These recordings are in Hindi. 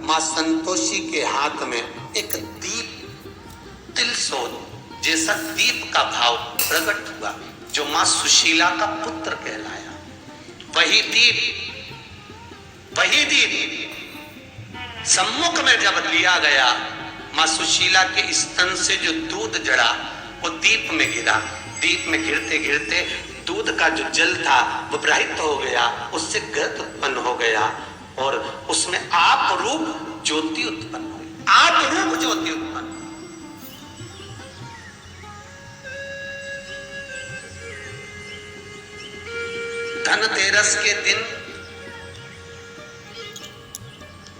मां संतोषी के हाथ में एक दीप, तिलसोत जैसा दीप का भाव प्रकट हुआ, जो मां सुशीला का पुत्र कहलाया। वही दीप सम्मुख में जब लिया गया, मां सुशीला के स्तन से जो दूध जड़ा वो दीप में गिरा। दीप में गिरते गिरते दूध का जो जल था वो प्रवाहित हो गया, उससे गर्द उत्पन्न हो गया और उसमें आप रूप ज्योति उत्पन्न हुई। आप रूप ज्योति उत्पन्न। धनतेरस के दिन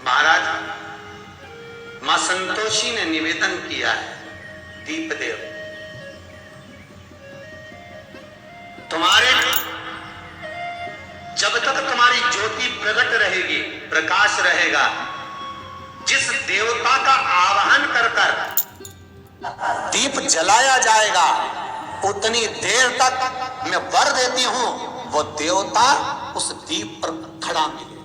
महाराज मां संतोषी ने निवेदन किया है, दीपदेव तुम्हारे जब तक तुम्हारी ज्योति प्रकट रहेगी, प्रकाश रहेगा, जिस देवता का आवाहन कर कर दीप जलाया जाएगा, उतनी देर तक मैं वर देती हूं वो देवता उस दीप पर खड़ा मिले।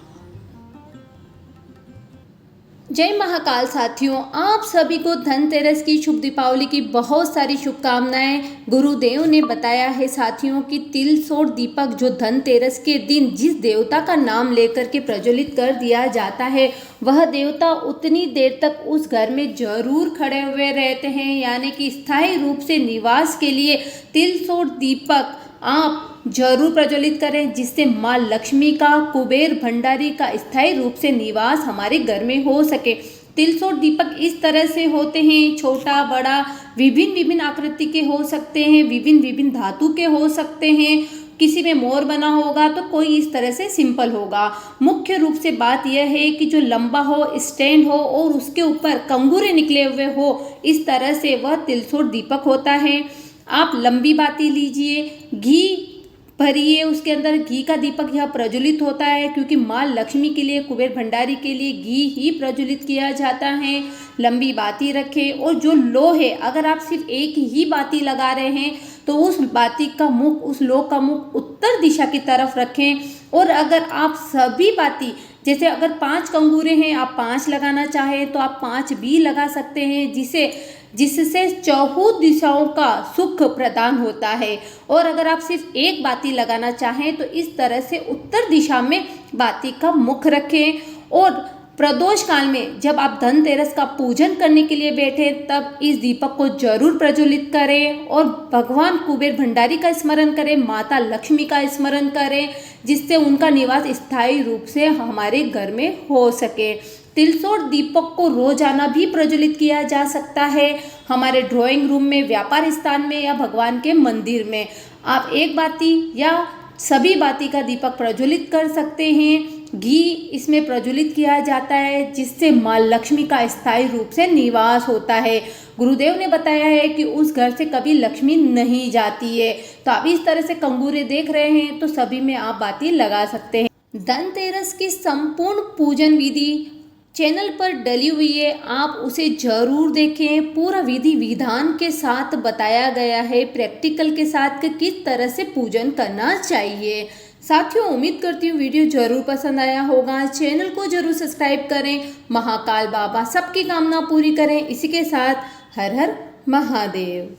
जय महाकाल साथियों, आप सभी को धनतेरस की शुभ दीपावली की बहुत सारी शुभकामनाएं। गुरुदेव ने बताया है साथियों कि तिलसोट दीपक जो धनतेरस के दिन जिस देवता का नाम लेकर के प्रज्वलित कर दिया जाता है, वह देवता उतनी देर तक उस घर में जरूर खड़े हुए रहते हैं, यानी कि स्थायी रूप से निवास के लिए तिलसोट दीपक आप जरूर प्रज्वलित करें, जिससे माँ लक्ष्मी का, कुबेर भंडारी का स्थायी रूप से निवास हमारे घर में हो सके। तिलसोट दीपक इस तरह से होते हैं, छोटा बड़ा विभिन्न आकृति के हो सकते हैं, विभिन्न धातु के हो सकते हैं, किसी में मोर बना होगा तो कोई इस तरह से सिंपल होगा। मुख्य रूप से बात यह है कि जो लंबा हो, स्टैंड हो और उसके ऊपर कंगूरे निकले हुए हो, इस तरह से वह तिलसोट दीपक होता है। आप लंबी बाती लीजिए, घी भरिए, उसके अंदर घी का दीपक यह प्रज्वलित होता है, क्योंकि माँ लक्ष्मी के लिए, कुबेर भंडारी के लिए घी ही प्रज्वलित किया जाता है। लंबी बाती रखें और जो लो है, अगर आप सिर्फ एक ही बाती लगा रहे हैं तो उस बाती का मुख, उस लो का मुख उत्तर दिशा की तरफ रखें। और अगर आप सभी बाती, जैसे अगर 5 कंगूरे हैं, आप 5 लगाना चाहें तो आप 5 भी लगा सकते हैं, जिससे चौहू दिशाओं का सुख प्रदान होता है। और अगर आप सिर्फ एक बाती लगाना चाहें तो इस तरह से उत्तर दिशा में बाती का मुख रखें। और प्रदोष काल में जब आप धनतेरस का पूजन करने के लिए बैठे, तब इस दीपक को जरूर प्रज्वलित करें और भगवान कुबेर भंडारी का स्मरण करें, माता लक्ष्मी का स्मरण करें, जिससे उनका निवास स्थायी रूप से हमारे घर में हो सके। तिलसोट दीपक को रोजाना भी प्रज्वलित किया जा सकता है, हमारे ड्राइंग रूम में, व्यापार स्थान में या भगवान के मंदिर में। आप एक बाती या सभी बाती का दीपक प्रज्वलित कर सकते हैं। घी इसमें प्रज्वलित किया जाता है, जिससे माँ लक्ष्मी का स्थायी रूप से निवास होता है। गुरुदेव ने बताया है कि उस घर से कभी लक्ष्मी नहीं जाती है। तो आप इस तरह से कंगूरे देख रहे हैं तो सभी में आप बाती लगा सकते हैं। धनतेरस की संपूर्ण पूजन विधि चैनल पर डली हुई है, आप उसे जरूर देखें। पूरा विधि विधान के साथ बताया गया है, प्रैक्टिकल के साथ कि किस तरह से पूजन करना चाहिए। साथियों, उम्मीद करती हूँ वीडियो जरूर पसंद आया होगा। चैनल को जरूर सब्सक्राइब करें। महाकाल बाबा सबकी कामना पूरी करें। इसी के साथ हर हर महादेव।